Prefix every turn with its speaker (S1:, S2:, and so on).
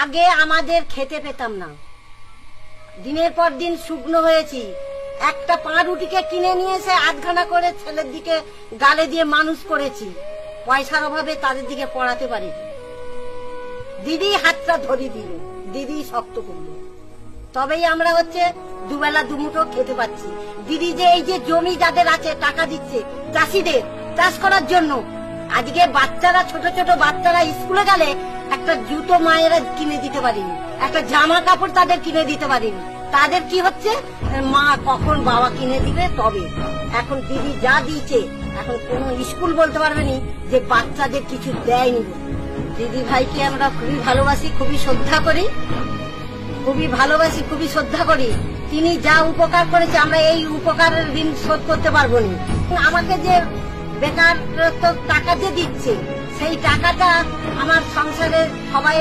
S1: আগে আমাদের খেতে পেতাম না, দিনের পর দিন শুকনো হয়েছি। একটা পাউরুটিকে কিনে নিয়ে এসে আধখানা করে ছেলের দিকে গালে দিয়ে মানুষ করেছি। পয়সার অভাবে তাদের দিকে পড়াতে পারিনি। দিদি হাতটা ধরে দিল, দিদি শক্ত করল, তবেই আমরা দুবেলা দুমুঠো খেতে পাচ্ছি। দিদি যে এই যে জমি যাদের আছে টাকা দিচ্ছে চাষিদের চাষ করার জন্য, আজকে বাচ্চারা ছোট ছোট বাচ্চারা স্কুলে গেলে একটা জুতো মায়েরা কিনে দিতে পারিনি, একটা জামা কাপড় তাদের কিনে দিতে পারিনি। তাদের কি হচ্ছে, মা কখন বাবা কিনে দিবে তবে। এখন দিদি যা দিয়েছে, এখন কোনো স্কুল বলতে পারবে না যে বাচ্চাদের কিছু দেয়নি। দিদি ভাইকে আমরা খুবই ভালোবাসি, খুবই শ্রদ্ধা করি, খুবই ভালোবাসি, খুবই শ্রদ্ধা করি। তিনি যা উপকার করেছে আমরা এই উপকারের ঋণ শোধ করতে পারবো না। আমাকে যে বেকার টাকা যে দিচ্ছে, সেই টাকাটা আমার সংসারে সবাই